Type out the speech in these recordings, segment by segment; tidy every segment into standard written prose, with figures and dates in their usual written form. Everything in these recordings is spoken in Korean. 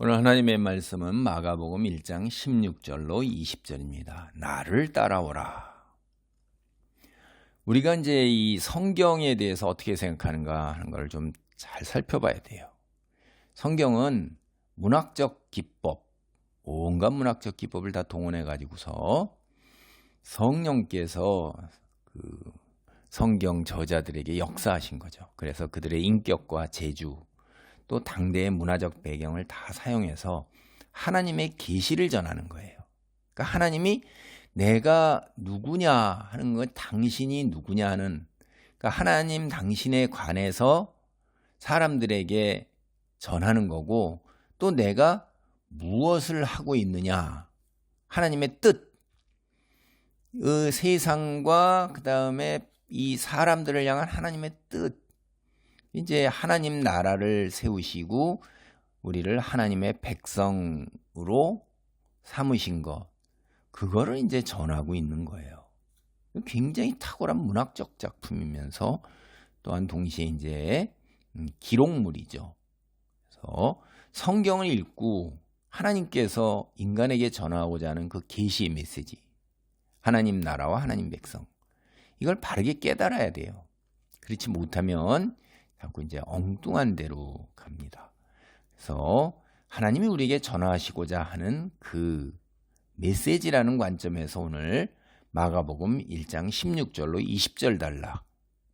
오늘 하나님의 말씀은 마가복음 1장 16절로 20절입니다. 나를 따라오라. 우리가 이제 이 성경에 대해서 어떻게 생각하는가 하는 걸 좀 잘 살펴봐야 돼요. 성경은 문학적 기법, 온갖 문학적 기법을 다 동원해 가지고서 성령께서 그 성경 저자들에게 역사하신 거죠. 그래서 그들의 인격과 재주, 또 당대의 문화적 배경을 다 사용해서 하나님의 계시를 전하는 거예요. 그러니까 하나님이 내가 누구냐 하는 건 당신이 누구냐 하는, 그러니까 하나님 당신에 관해서 사람들에게 전하는 거고, 또 내가 무엇을 하고 있느냐, 하나님의 뜻, 그 세상과 그 다음에 이 사람들을 향한 하나님의 뜻, 이제 하나님 나라를 세우시고 우리를 하나님의 백성으로 삼으신 것, 그거를 이제 전하고 있는 거예요. 굉장히 탁월한 문학적 작품이면서 또한 동시에 이제 기록물이죠. 그래서 성경을 읽고 하나님께서 인간에게 전하고자 하는 그 계시의 메시지, 하나님 나라와 하나님 백성, 이걸 바르게 깨달아야 돼요. 그렇지 못하면 자꾸 이제 엉뚱한 데로 갑니다. 그래서 하나님이 우리에게 전하시고자 하는 그 메시지라는 관점에서 오늘 마가복음 1장 16절로 20절 달라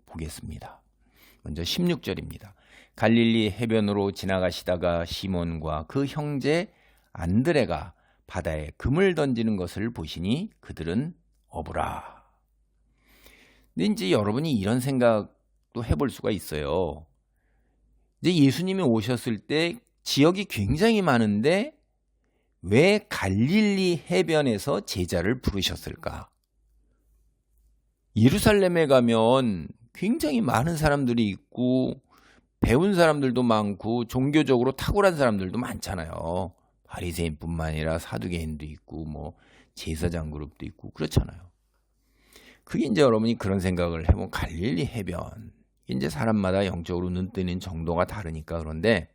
보겠습니다. 먼저 16절입니다. 갈릴리 해변으로 지나가시다가 시몬과 그 형제 안드레가 바다에 금을 던지는 것을 보시니 그들은 어부라. 근데 이제 여러분이 이런 생각도 해볼 수가 있어요. 이제 예수님이 오셨을 때 지역이 굉장히 많은데 왜 갈릴리 해변에서 제자를 부르셨을까? 예루살렘에 가면 굉장히 많은 사람들이 있고 배운 사람들도 많고 종교적으로 탁월한 사람들도 많잖아요. 바리새인뿐만 아니라 사두개인도 있고 뭐 제사장 그룹도 있고 그렇잖아요. 그게 이제 여러분이 그런 생각을 해보면 갈릴리 해변, 이제 사람마다 영적으로 눈 뜨는 정도가 다르니까. 그런데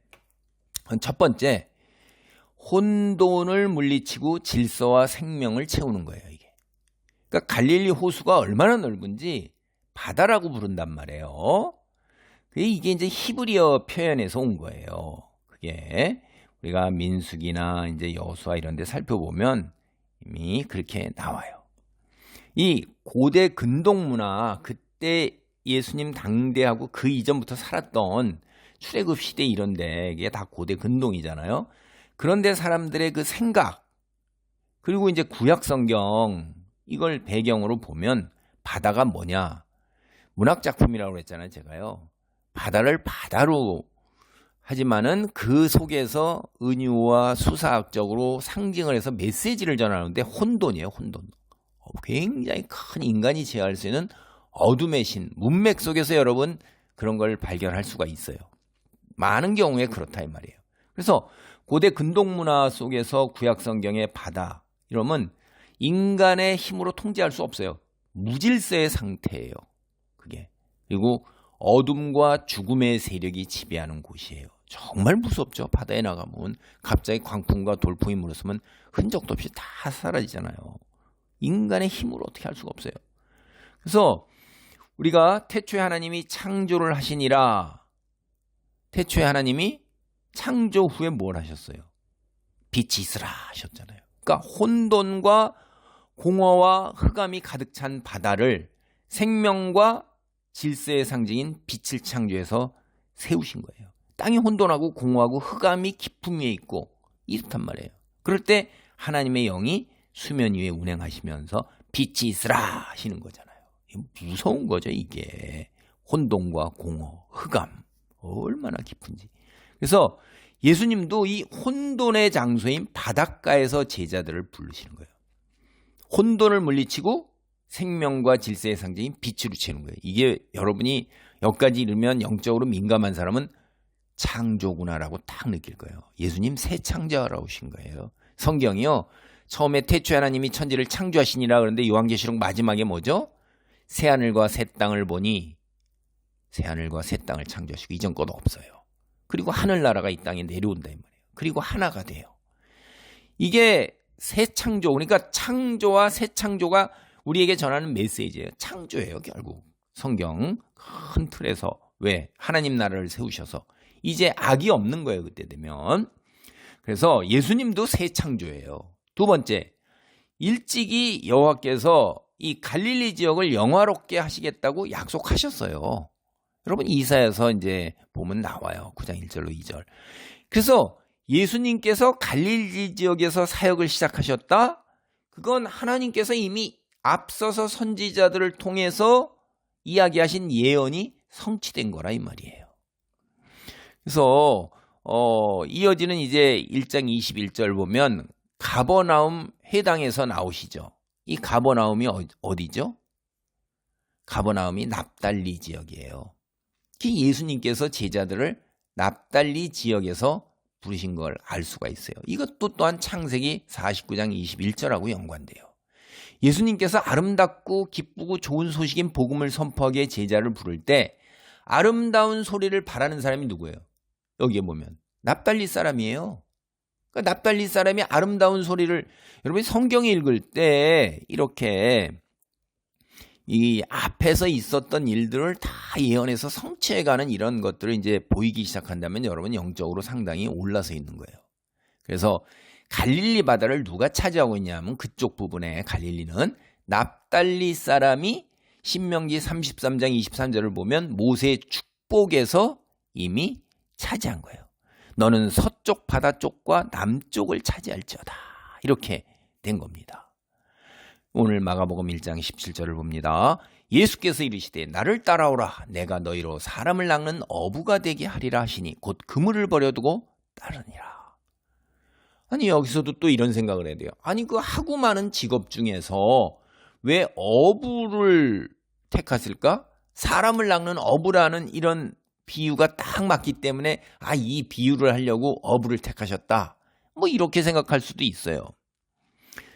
첫 번째, 혼돈을 물리치고 질서와 생명을 채우는 거예요, 이게. 그러니까 갈릴리 호수가 얼마나 넓은지 바다라고 부른단 말이에요. 이게 이제 히브리어 표현에서 온 거예요. 그게 우리가 민수기나 이제 여호수아 이런 데 살펴보면 이미 그렇게 나와요. 이 고대 근동 문화, 그때 예수님 당대하고 그 이전부터 살았던 출애굽 시대 이런데 이게 다 고대 근동이잖아요. 그런데 사람들의 그 생각, 그리고 이제 구약 성경 이걸 배경으로 보면 바다가 뭐냐? 문학 작품이라고 그랬잖아요, 제가요. 바다를 바다로 하지만은 그 속에서 은유와 수사학적으로 상징을 해서 메시지를 전하는데 혼돈이에요, 혼돈. 굉장히 큰 인간이 제어할 수 있는 어둠의 신, 문맥 속에서 여러분 그런 걸 발견할 수가 있어요. 많은 경우에 그렇다 이 말이에요. 그래서 고대 근동문화 속에서 구약 성경의 바다 이러면 인간의 힘으로 통제할 수 없어요. 무질서의 상태예요, 그게. 그리고 어둠과 죽음의 세력이 지배하는 곳이에요. 정말 무섭죠. 바다에 나가면 갑자기 광풍과 돌풍이 물었으면 흔적도 없이 다 사라지잖아요. 인간의 힘으로 어떻게 할 수가 없어요. 그래서 우리가 태초에 하나님이 창조를 하시니라, 태초에 하나님이 창조 후에 뭘 하셨어요? 빛이 있으라 하셨잖아요. 그러니까 혼돈과 공허와 흑암이 가득 찬 바다를 생명과 질서의 상징인 빛을 창조해서 세우신 거예요. 땅이 혼돈하고 공허하고 흑암이 깊음 위에 있고 이렇단 말이에요. 그럴 때 하나님의 영이 수면 위에 운행하시면서 빛이 있으라 하시는 거잖아요. 무서운 거죠, 이게. 혼돈과 공허, 흑암, 얼마나 깊은지. 그래서 예수님도 이 혼돈의 장소인 바닷가에서 제자들을 부르시는 거예요. 혼돈을 물리치고 생명과 질서의 상징인 빛으로 채우는 거예요. 이게 여러분이 여기까지 이르면 영적으로 민감한 사람은 창조구나라고 딱 느낄 거예요. 예수님 새 창조하러 오신 거예요. 성경이요, 처음에 태초에 하나님이 천지를 창조하시니라 그러는데 요한계시록 마지막에 뭐죠? 새하늘과 새 땅을 보니, 새하늘과 새 땅을 창조하시고 이전 것 없어요. 그리고 하늘나라가 이 땅에 내려온다 이 말이에요. 그리고 하나가 돼요. 이게 새 창조, 그러니까 창조와 새 창조가 우리에게 전하는 메시지예요. 창조예요, 결국. 성경 큰 틀에서. 왜? 하나님 나라를 세우셔서 이제 악이 없는 거예요, 그때 되면. 그래서 예수님도 새 창조예요. 두 번째, 일찍이 여호와께서 이 갈릴리 지역을 영화롭게 하시겠다고 약속하셨어요. 여러분 이사야서 이제 보면 나와요. 9장 1절로 2절. 그래서 예수님께서 갈릴리 지역에서 사역을 시작하셨다? 그건 하나님께서 이미 앞서서 선지자들을 통해서 이야기하신 예언이 성취된 거라 이 말이에요. 그래서 이어지는 이제 1장 21절 보면 가버나움 해당에서 나오시죠. 이 가버나움이 어디죠? 가버나움이 납달리 지역이에요. 예수님께서 제자들을 납달리 지역에서 부르신 걸 알 수가 있어요. 이것도 또한 창세기 49장 21절하고 연관돼요. 예수님께서 아름답고 기쁘고 좋은 소식인 복음을 선포하기에 제자를 부를 때 아름다운 소리를 바라는 사람이 누구예요? 여기에 보면 납달리 사람이에요. 그러니까 납달리 사람이 아름다운 소리를, 여러분이 성경에 읽을 때 이렇게 이 앞에서 있었던 일들을 다 예언해서 성취해가는 이런 것들을 이제 보이기 시작한다면 여러분 영적으로 상당히 올라서 있는 거예요. 그래서 갈릴리 바다를 누가 차지하고 있냐면 그쪽 부분에 갈릴리는 납달리 사람이 신명기 33장 23절을 보면 모세의 축복에서 이미 차지한 거예요. 너는 서쪽 바다 쪽과 남쪽을 차지할지어다. 이렇게 된 겁니다. 오늘 마가복음 1장 17절을 봅니다. 예수께서 이르시되 나를 따라오라. 내가 너희로 사람을 낚는 어부가 되게 하리라 하시니 곧 그물을 버려두고 따르니라. 아니 여기서도 또 이런 생각을 해야 돼요. 아니 그 하고 많은 직업 중에서 왜 어부를 택하실까? 사람을 낚는 어부라는 이런 비유가 딱 맞기 때문에 이 비유를 하려고 어부를 택하셨다. 뭐 이렇게 생각할 수도 있어요.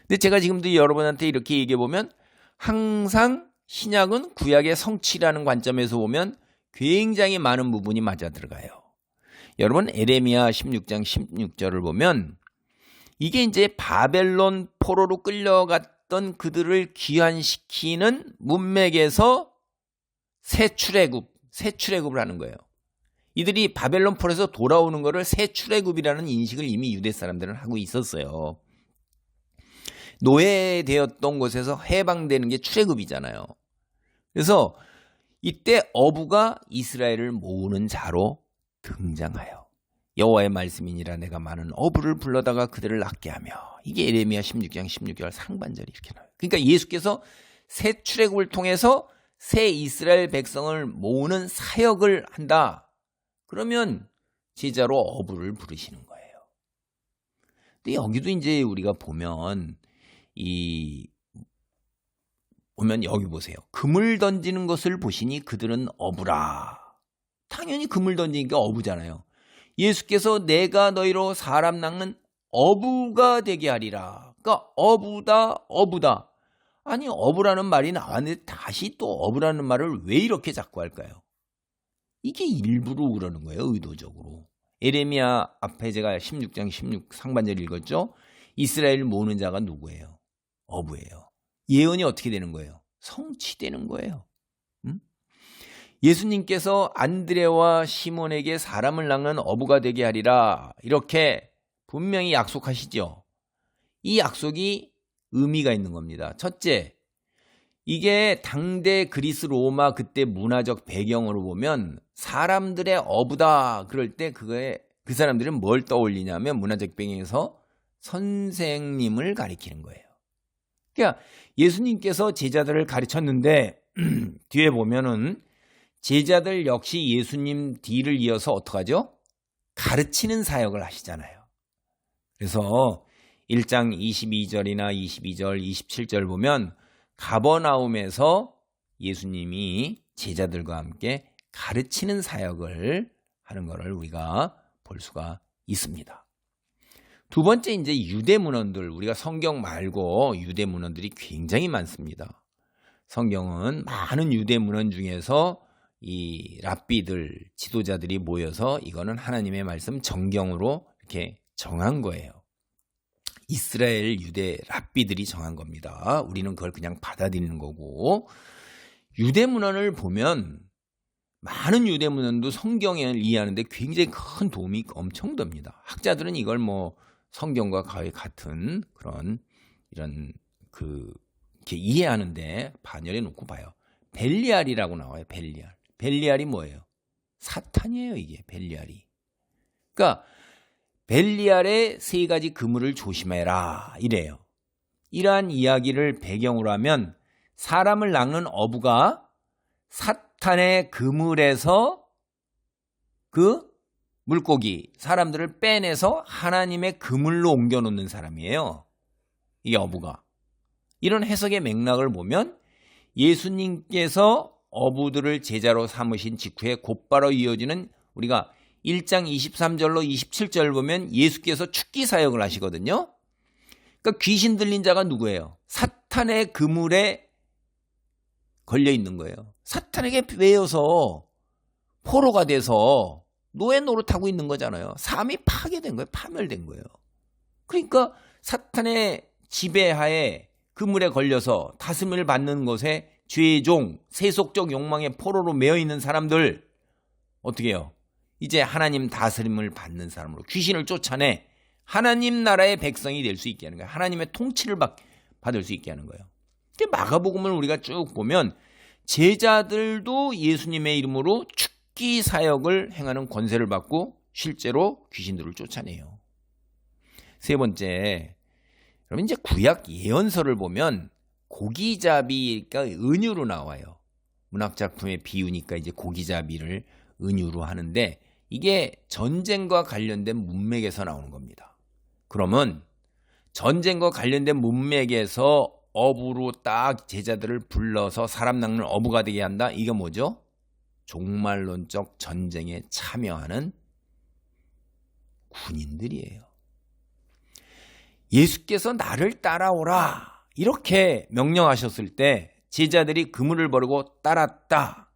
근데 제가 지금도 여러분한테 이렇게 얘기해 보면 항상 신약은 구약의 성취라는 관점에서 보면 굉장히 많은 부분이 맞아 들어가요. 여러분 에레미야 16장 16절을 보면 이게 이제 바벨론 포로로 끌려갔던 그들을 귀환시키는 문맥에서 새 출애굽을 하는 거예요. 이들이 바벨론 포로에서 돌아오는 것을 새 출애굽이라는 인식을 이미 유대 사람들은 하고 있었어요. 노예되었던 곳에서 해방되는 게 출애굽이잖아요. 그래서 이때 어부가 이스라엘을 모으는 자로 등장하여 여호와의 말씀이니라 내가 많은 어부를 불러다가 그들을 낫게 하며, 이게 에레미야 16장 16절 상반절이 이렇게 나와요. 그러니까 예수께서 새 출애굽을 통해서 새 이스라엘 백성을 모으는 사역을 한다. 그러면 제자로 어부를 부르시는 거예요. 근데 여기도 이제 우리가 보면 여기 보세요. 그물 던지는 것을 보시니 그들은 어부라. 당연히 그물 던지니까 어부잖아요. 예수께서 내가 너희로 사람 낚는 어부가 되게 하리라. 그러니까 어부다. 아니 어부라는 말이 나왔는데 다시 또 어부라는 말을 왜 이렇게 자꾸 할까요? 이게 일부러 그러는 거예요. 의도적으로. 에레미야 앞에 제가 16장 16 상반절 읽었죠. 이스라엘 모으는 자가 누구예요? 어부예요. 예언이 어떻게 되는 거예요? 성취되는 거예요. 예수님께서 안드레와 시몬에게 사람을 낚는 어부가 되게 하리라 이렇게 분명히 약속하시죠. 이 약속이 의미가 있는 겁니다. 첫째, 이게 당대 그리스 로마 그때 문화적 배경으로 보면 사람들의 어부다 그럴 때 그 사람들은 뭘 떠올리냐면 문화적 배경에서 선생님을 가리키는 거예요. 그러니까 예수님께서 제자들을 가르쳤는데 뒤에 보면은 제자들 역시 예수님 뒤를 이어서 어떡하죠? 가르치는 사역을 하시잖아요. 그래서 1장 22절이나 22절, 27절 보면 가버나움에서 예수님이 제자들과 함께 가르치는 사역을 하는 것을 우리가 볼 수가 있습니다. 두 번째 이제 유대 문헌들, 우리가 성경 말고 유대 문헌들이 굉장히 많습니다. 성경은 많은 유대 문헌 중에서 이 랍비들, 지도자들이 모여서 이거는 하나님의 말씀 정경으로 이렇게 정한 거예요. 이스라엘 유대 랍비들이 정한 겁니다. 우리는 그걸 그냥 받아들이는 거고, 유대 문헌을 보면 많은 유대 문헌도 성경을 이해하는데 굉장히 큰 도움이 엄청 됩니다. 학자들은 이걸 뭐 성경과 거의 같은 그런 이런 이렇게 이해하는데 반열에 놓고 봐요. 벨리알이라고 나와요. 벨리알. 벨리알이 뭐예요? 사탄이에요, 이게 벨리알이. 그러니까 벨리알의 세 가지 그물을 조심해라 이래요. 이러한 이야기를 배경으로 하면 사람을 낚는 어부가 사탄의 그물에서 그 물고기, 사람들을 빼내서 하나님의 그물로 옮겨놓는 사람이에요. 이 어부가. 이런 해석의 맥락을 보면 예수님께서 어부들을 제자로 삼으신 직후에 곧바로 이어지는 우리가 1장 23절로 27절 보면 예수께서 축기 사역을 하시거든요. 그러니까 귀신 들린 자가 누구예요? 사탄의 그물에 걸려 있는 거예요. 사탄에게 매여서 포로가 돼서 노예 노릇하고 있는 거잖아요. 삶이 파괴된 거예요. 파멸된 거예요. 그러니까 사탄의 지배하에 그물에 걸려서 다스림을 받는 것에 죄의 종, 세속적 욕망의 포로로 매여 있는 사람들 어떻게 해요? 이제 하나님 다스림을 받는 사람으로 귀신을 쫓아내 하나님 나라의 백성이 될 수 있게 하는 거예요. 하나님의 통치를 받을 수 있게 하는 거예요. 마가복음을 우리가 쭉 보면 제자들도 예수님의 이름으로 축기 사역을 행하는 권세를 받고 실제로 귀신들을 쫓아내요. 세 번째, 여러분 이제 구약 예언서를 보면 고기잡이가 은유로 나와요. 문학작품의 비유니까 이제 고기잡이를 은유로 하는데 이게 전쟁과 관련된 문맥에서 나오는 겁니다. 그러면 전쟁과 관련된 문맥에서 어부로 딱 제자들을 불러서 사람 낚는 어부가 되게 한다. 이게 뭐죠? 종말론적 전쟁에 참여하는 군인들이에요. 예수께서 나를 따라오라 이렇게 명령하셨을 때 제자들이 그물을 버리고 따랐다.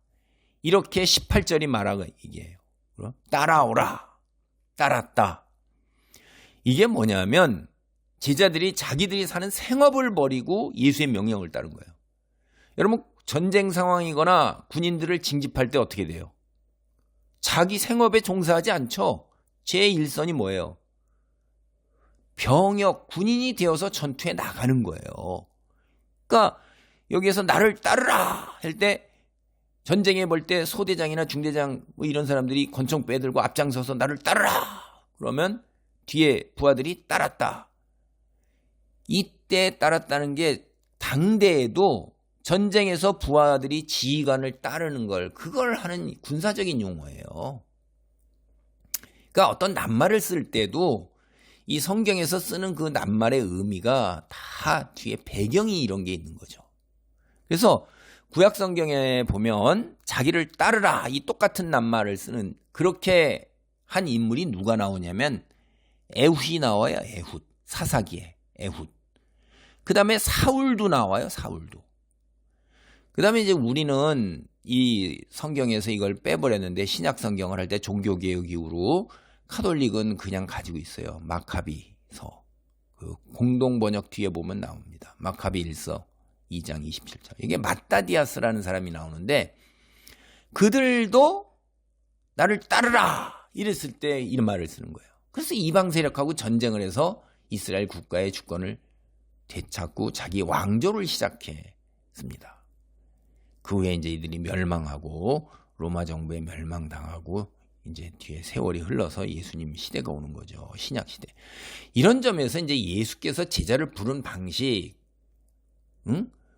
이렇게 18절이 말하고 얘기해요. 따라오라. 따랐다. 이게 뭐냐면 제자들이 자기들이 사는 생업을 버리고 예수의 명령을 따른 거예요. 여러분 전쟁 상황이거나 군인들을 징집할 때 어떻게 돼요? 자기 생업에 종사하지 않죠. 제1선이 뭐예요? 병역, 군인이 되어서 전투에 나가는 거예요. 그러니까 여기에서 나를 따르라 할 때 전쟁에 볼 때 소대장이나 중대장 뭐 이런 사람들이 권총 빼들고 앞장서서 나를 따르라 그러면 뒤에 부하들이 따랐다. 이때 따랐다는 게 당대에도 전쟁에서 부하들이 지휘관을 따르는 그걸 하는 군사적인 용어예요. 그러니까 어떤 낱말을 쓸 때도 이 성경에서 쓰는 그 낱말의 의미가 다 뒤에 배경이 이런 게 있는 거죠. 그래서 구약 성경에 보면 자기를 따르라 이 똑같은 낱말을 쓰는 그렇게 한 인물이 누가 나오냐면 에훗이 나와요. 에훗. 사사기에 에훗. 그 다음에 사울도 나와요. 사울도. 그 다음에 이제 우리는 이 성경에서 이걸 빼버렸는데 신약 성경을 할 때 종교개혁 이후로 카톨릭은 그냥 가지고 있어요. 마카비서. 그 공동번역 뒤에 보면 나옵니다. 마카비 1서 2장 27절. 이게 마따디아스라는 사람이 나오는데 그들도 나를 따르라 이랬을 때 이런 말을 쓰는 거예요. 그래서 이방 세력하고 전쟁을 해서 이스라엘 국가의 주권을 되찾고 자기 왕조를 시작했습니다. 그 후에 이제 이들이 멸망하고 로마 정부에 멸망당하고 이제 뒤에 세월이 흘러서 예수님 시대가 오는 거죠. 신약 시대. 이런 점에서 이제 예수께서 제자를 부른 방식,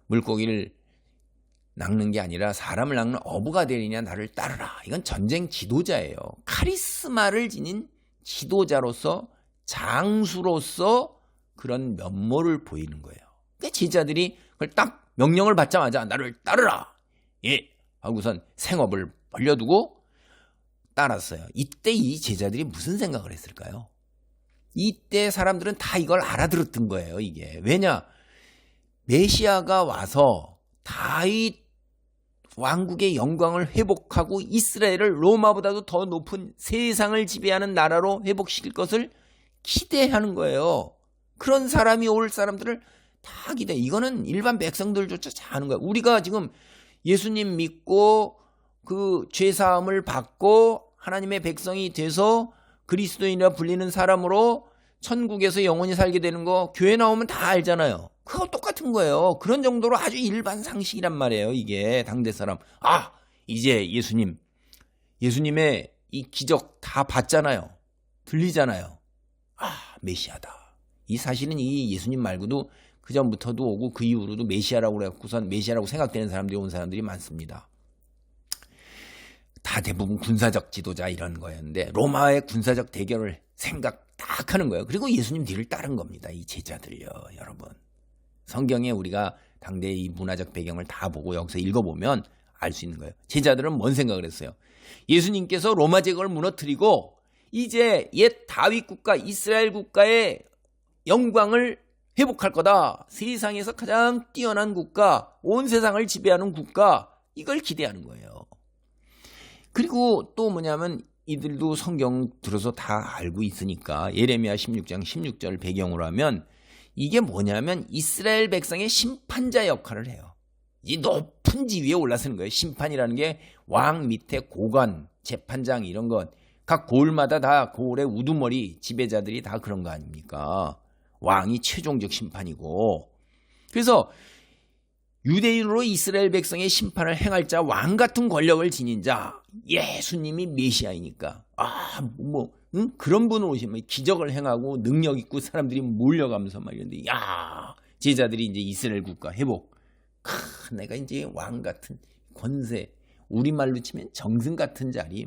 물고기를 낚는 게 아니라 사람을 낚는 어부가 되느냐 나를 따르라. 이건 전쟁 지도자예요. 카리스마를 지닌 지도자로서 장수로서 그런 면모를 보이는 거예요. 그러니까 제자들이 그걸 딱 명령을 받자마자 나를 따르라. 예. 하고선 생업을 벌려두고 따랐어요. 이때 이 제자들이 무슨 생각을 했을까요? 이때 사람들은 다 이걸 알아들었던 거예요. 이게. 왜냐? 메시아가 와서 다윗 왕국의 영광을 회복하고 이스라엘을 로마보다도 더 높은 세상을 지배하는 나라로 회복시킬 것을 기대하는 거예요. 그런 사람이 올 사람들을 다 기대. 이거는 일반 백성들조차 다 하는 거야. 우리가 지금 예수님 믿고 그 죄사함을 받고 하나님의 백성이 돼서 그리스도인이라 불리는 사람으로 천국에서 영원히 살게 되는 거 교회 나오면 다 알잖아요. 그거 똑같은 거예요. 그런 정도로 아주 일반 상식이란 말이에요. 이게 당대 사람. 이제 예수님의 이 기적 다 봤잖아요. 들리잖아요. 메시아다. 이 사실은 이 예수님 말고도 그 전부터도 오고 그 이후로도 메시아라고 그래갖고선 메시아라고 생각되는 사람들이 온 사람들이 많습니다. 다 대부분 군사적 지도자 이런 거였는데 로마의 군사적 대결을 생각 딱 하는 거예요. 그리고 예수님 뒤를 따른 겁니다. 이 제자들요, 여러분. 성경에 우리가 당대의 이 문화적 배경을 다 보고 여기서 읽어보면 알 수 있는 거예요. 제자들은 뭔 생각을 했어요? 예수님께서 로마 제국을 무너뜨리고 이제 옛 다윗 국가 이스라엘 국가의 영광을 회복할 거다. 세상에서 가장 뛰어난 국가, 온 세상을 지배하는 국가, 이걸 기대하는 거예요. 그리고 또 뭐냐면 이들도 성경 들어서 다 알고 있으니까 예레미야 16장 16절 배경으로 하면 이게 뭐냐면 이스라엘 백성의 심판자 역할을 해요. 이 높은 지위에 올라서는 거예요. 심판이라는 게 왕 밑에 고관, 재판장 이런 것, 각 고을마다 다 고을의 우두머리 지배자들이 다 그런 거 아닙니까? 왕이 최종적 심판이고. 그래서 유대인으로 이스라엘 백성의 심판을 행할 자, 왕 같은 권력을 지닌 자, 예수님이 메시아이니까 그런 분을 오시면 기적을 행하고 능력 있고 사람들이 몰려가면서 막 이런데 제자들이 이제 이스라엘 국가 회복. 내가 이제 왕 같은 권세, 우리말로 치면 정승 같은 자리,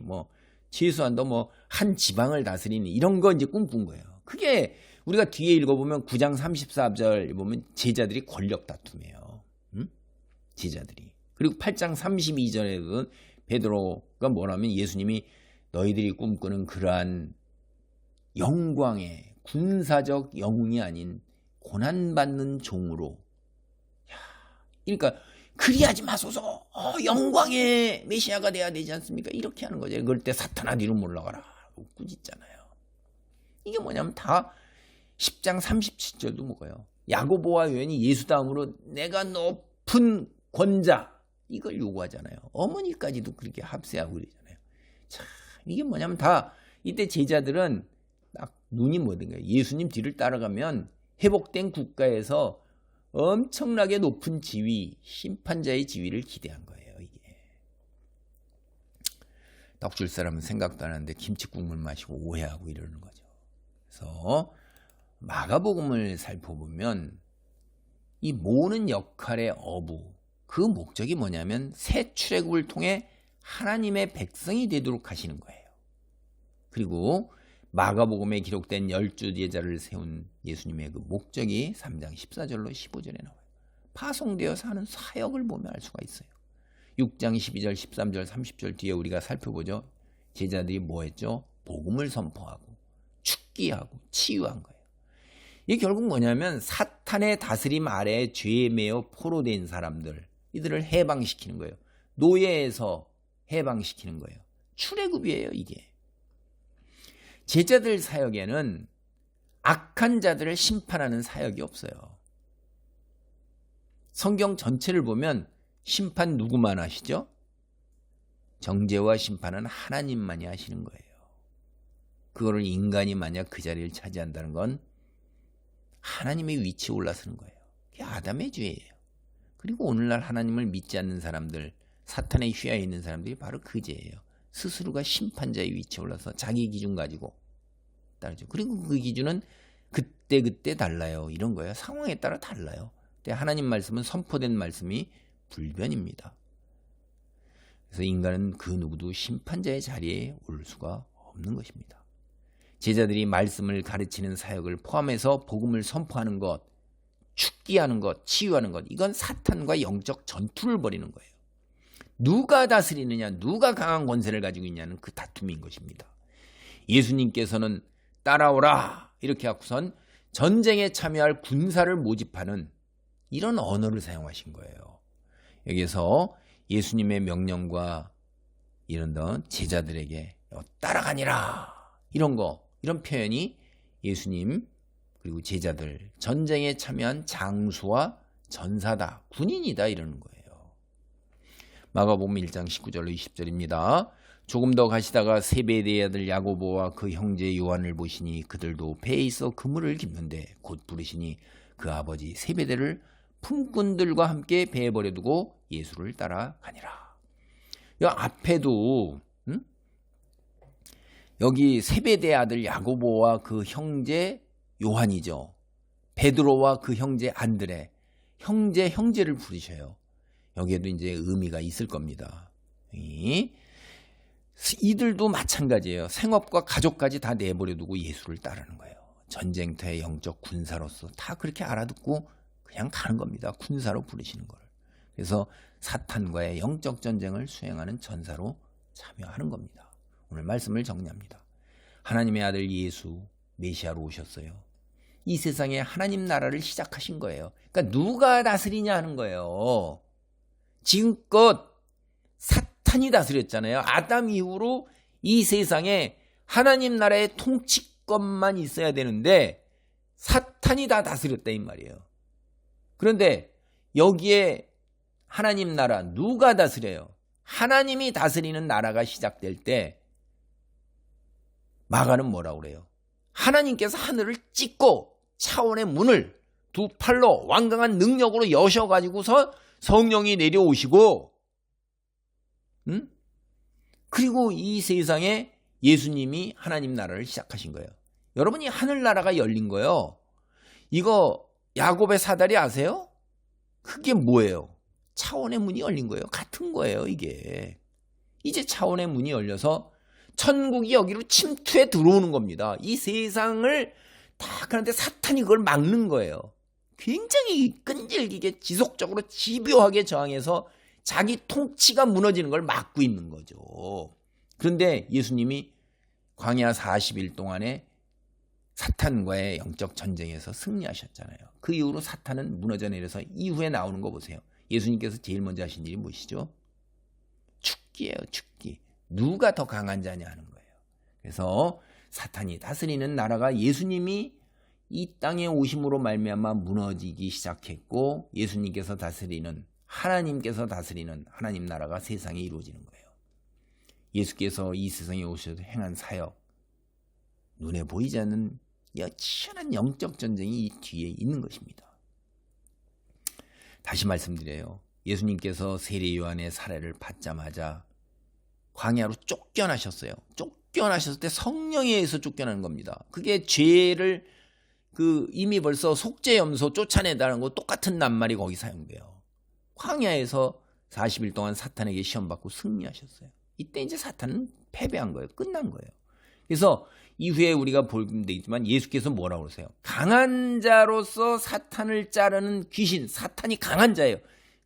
최소한도 한 지방을 다스리는 이런 거 이제 꿈꾼 거예요. 그게 우리가 뒤에 읽어보면 9장 34절 보면 제자들이 권력 다툼이에요. 제자들이. 그리고 8장 32절에는 베드로가 뭐라면 예수님이 너희들이 꿈꾸는 그러한 영광의 군사적 영웅이 아닌 고난받는 종으로. 그러니까 그리하지 마소서. 영광의 메시아가 돼야 되지 않습니까? 이렇게 하는 거죠. 그럴 때 사탄아 뒤로 물러가라. 꾸짖잖아요. 이게 뭐냐면 다 10장 37절도 먹어요. 야고보와 요한이 예수 다음으로 내가 높은 권자 이걸 요구하잖아요. 어머니까지도 그렇게 합세하고 그러잖아요. 참 이게 뭐냐면 다 이때 제자들은 딱 눈이 뭐든 거예요. 예수님 뒤를 따라가면 회복된 국가에서 엄청나게 높은 지위, 심판자의 지위를 기대한 거예요. 이게 떡 줄 사람은 생각도 안 하는데 김치국물 마시고 오해하고 이러는 거죠. 그래서 마가복음을 살펴보면 이 모으는 역할의 어부, 그 목적이 뭐냐면 새 출애굽을 통해 하나님의 백성이 되도록 하시는 거예요. 그리고 마가복음에 기록된 12제자를 세운 예수님의 그 목적이 3장 14절로 15절에 나와요. 파송되어서 하는 사역을 보면 알 수가 있어요. 6장 12절, 13절, 30절 뒤에 우리가 살펴보죠. 제자들이 뭐 했죠? 복음을 선포하고 축기하고 치유한 거예요. 이게 결국 뭐냐면 사탄의 다스림 아래 죄에 매여 포로된 사람들, 이들을 해방시키는 거예요. 노예에서 해방시키는 거예요. 출애굽이에요, 이게. 제자들 사역에는 악한 자들을 심판하는 사역이 없어요. 성경 전체를 보면 심판 누구만 하시죠? 정죄와 심판은 하나님만이 하시는 거예요. 그거를 인간이 만약 그 자리를 차지한다는 건 하나님의 위치에 올라서는 거예요. 그게 아담의 죄예요. 그리고 오늘날 하나님을 믿지 않는 사람들, 사탄에 휘하여 있는 사람들이 바로 그 죄예요. 스스로가 심판자의 위치에 올라서 자기 기준 가지고 따르죠. 그리고 그 기준은 그때 달라요. 이런 거예요. 상황에 따라 달라요. 근데 하나님 말씀은 선포된 말씀이 불변입니다. 그래서 인간은 그 누구도 심판자의 자리에 올 수가 없는 것입니다. 제자들이 말씀을 가르치는 사역을 포함해서 복음을 선포하는 것, 축기하는 것, 치유하는 것, 이건 사탄과 영적 전투를 벌이는 거예요. 누가 다스리느냐, 누가 강한 권세를 가지고 있냐는 그 다툼인 것입니다. 예수님께서는 따라오라 이렇게 하고선 전쟁에 참여할 군사를 모집하는 이런 언어를 사용하신 거예요. 여기서 예수님의 명령과 이런 제자들에게 따라가니라 이런 표현이 예수님 그리고 제자들 전쟁에 참여한 장수와 전사다, 군인이다 이러는 거예요. 마가복음 1장 19절로 20절입니다. 조금 더 가시다가 세베대의 아들 야고보와 그 형제 요한을 보시니 그들도 배에 있어 그물을 깁는데 곧 부르시니 그 아버지 세베대를 품꾼들과 함께 배에 버려두고 예수를 따라가니라. 이 앞에도 여기 세베대의 아들 야고보와 그 형제 요한이죠. 베드로와 그 형제 안드레, 형제를 부르셔요. 여기에도 이제 의미가 있을 겁니다. 이들도 마찬가지예요. 생업과 가족까지 다 내버려두고 예수를 따르는 거예요. 전쟁터의 영적 군사로서 다 그렇게 알아듣고 그냥 가는 겁니다. 군사로 부르시는 걸. 그래서 사탄과의 영적 전쟁을 수행하는 전사로 참여하는 겁니다. 오늘 말씀을 정리합니다. 하나님의 아들 예수 메시아로 오셨어요. 이 세상에 하나님 나라를 시작하신 거예요. 그러니까 누가 다스리냐 하는 거예요. 지금껏 사탄이 다스렸잖아요. 아담 이후로 이 세상에 하나님 나라의 통치권만 있어야 되는데 사탄이 다 다스렸다 이 말이에요. 그런데 여기에 하나님 나라 누가 다스려요? 하나님이 다스리는 나라가 시작될 때 마가는 뭐라고 그래요? 하나님께서 하늘을 찢고 차원의 문을 두 팔로 완강한 능력으로 여셔가지고서 성령이 내려오시고 그리고 이 세상에 예수님이 하나님 나라를 시작하신 거예요. 여러분이 하늘나라가 열린 거예요. 이거 야곱의 사다리 아세요? 그게 뭐예요? 차원의 문이 열린 거예요. 같은 거예요 이게. 이제 차원의 문이 열려서 천국이 여기로 침투해 들어오는 겁니다. 이 세상을 다 하는데 사탄이 그걸 막는 거예요. 굉장히 끈질기게 지속적으로 집요하게 저항해서 자기 통치가 무너지는 걸 막고 있는 거죠. 그런데 예수님이 광야 40일 동안에 사탄과의 영적 전쟁에서 승리하셨잖아요. 그 이후로 사탄은 무너져 내려서 이후에 나오는 거 보세요. 예수님께서 제일 먼저 하신 일이 무엇이죠? 죽기예요. 죽기. 누가 더 강한 자냐 하는 거예요. 그래서 사탄이 다스리는 나라가 예수님이 이 땅에 오심으로 말미암아 무너지기 시작했고 예수님께서 다스리는 하나님께서 다스리는 하나님 나라가 세상에 이루어지는 거예요. 예수께서 이 세상에 오셔서 행한 사역, 눈에 보이지 않는 여치한 영적 전쟁이 이 뒤에 있는 것입니다. 다시 말씀드려요. 예수님께서 세례 요한의 사례를 받자마자 광야로 쫓겨나셨어요. 쫓겨나셨을 때 성령에 의해서 쫓겨나는 겁니다. 그게 죄를 이미 벌써 속죄염소 쫓아내다는 거 똑같은 낱말이 거기 사용돼요. 광야에서 40일 동안 사탄에게 시험받고 승리하셨어요. 이때 이제 사탄은 패배한 거예요. 끝난 거예요. 그래서 이후에 우리가 보면 되겠지만 예수께서 뭐라고 그러세요? 강한 자로서 사탄을 자르는 귀신, 사탄이 강한 자예요.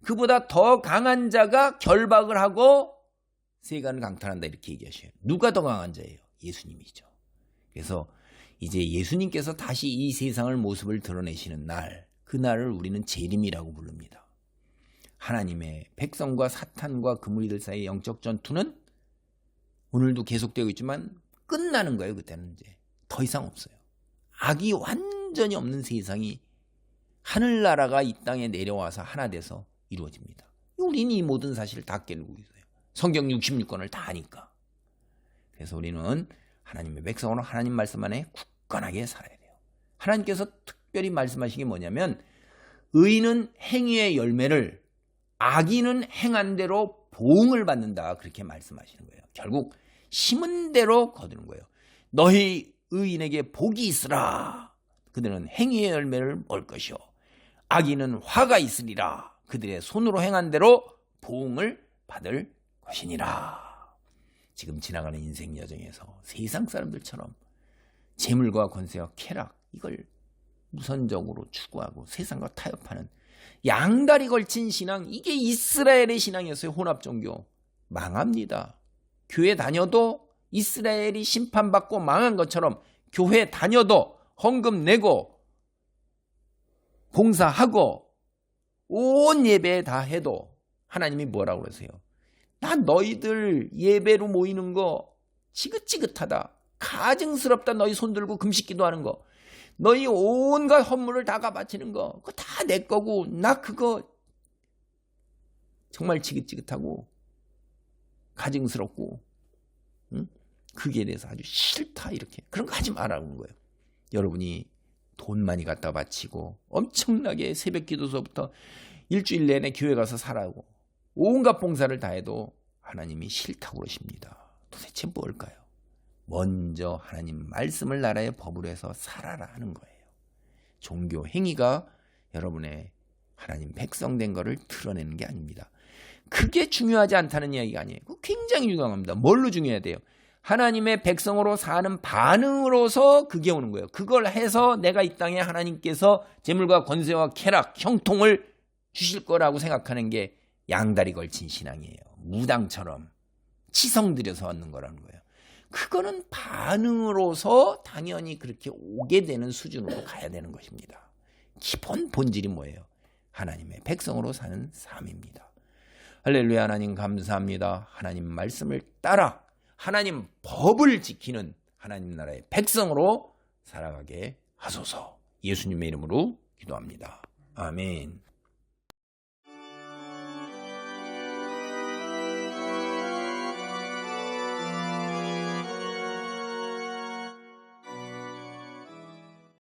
그보다 더 강한 자가 결박을 하고 세간을 강탈한다 이렇게 얘기하셔요. 누가 더 강한 자예요? 예수님이죠. 그래서 이제 예수님께서 다시 이 세상을 모습을 드러내시는 날, 그 날을 우리는 재림이라고 부릅니다. 하나님의 백성과 사탄과 그무리들 사이의 영적 전투는 오늘도 계속되고 있지만 끝나는 거예요. 그때는 이제 더 이상 없어요. 악이 완전히 없는 세상이 하늘나라가 이 땅에 내려와서 하나 돼서 이루어집니다. 우리는 이 모든 사실을 다 깨닫고 있어요. 성경 66권을 다 아니까. 그래서 우리는 하나님의 백성으로 하나님 말씀 안에 굳건하게 살아야 돼요. 하나님께서 특별히 말씀하신 게 뭐냐면 의인은 행위의 열매를, 악인은 행한 대로 보응을 받는다 그렇게 말씀하시는 거예요. 결국 심은 대로 거두는 거예요. 너희 의인에게 복이 있으라. 그들은 행위의 열매를 먹을 것이요 악인은 화가 있으리라. 그들의 손으로 행한 대로 보응을 받을 것이니라. 지금 지나가는 인생 여정에서 세상 사람들처럼 재물과 권세와 쾌락 이걸 우선적으로 추구하고 세상과 타협하는 양다리 걸친 신앙, 이게 이스라엘의 신앙이었어요. 혼합종교. 망합니다. 교회 다녀도 이스라엘이 심판받고 망한 것처럼 교회 다녀도 헌금 내고 봉사하고 온 예배 다 해도 하나님이 뭐라고 그러세요? 나 너희들 예배로 모이는 거 지긋지긋하다. 가증스럽다. 너희 손 들고 금식 기도하는 거. 너희 온갖 헌물을 다 갚아치는 거, 그거 다 내 거고, 나 그거 정말 지긋지긋하고 가증스럽고, 응? 그게 대해서 아주 싫다, 이렇게. 그런 거 하지 말라는 거예요. 여러분이 돈 많이 갖다 바치고 엄청나게 새벽 기도서부터 일주일 내내 교회 가서 살아고 온갖 봉사를 다 해도 하나님이 싫다고 그러십니다. 도대체 뭘까요? 먼저 하나님 말씀을 나라의 법으로 해서 살아라 하는 거예요. 종교 행위가 여러분의 하나님 백성된 거를 드러내는 게 아닙니다. 그게 중요하지 않다는 이야기가 아니에요. 그거 굉장히 중요합니다. 뭘로 중요해야 돼요? 하나님의 백성으로 사는 반응으로서 그게 오는 거예요. 그걸 해서 내가 이 땅에 하나님께서 재물과 권세와 쾌락, 형통을 주실 거라고 생각하는 게 양다리 걸친 신앙이에요. 무당처럼 치성 들여서 얻는 거라는 거예요. 그거는 반응으로서 당연히 그렇게 오게 되는 수준으로 가야 되는 것입니다. 기본 본질이 뭐예요? 하나님의 백성으로 사는 삶입니다. 할렐루야. 하나님 감사합니다. 하나님 말씀을 따라 하나님 법을 지키는 하나님 나라의 백성으로 살아가게 하소서. 예수님의 이름으로 기도합니다. 아멘.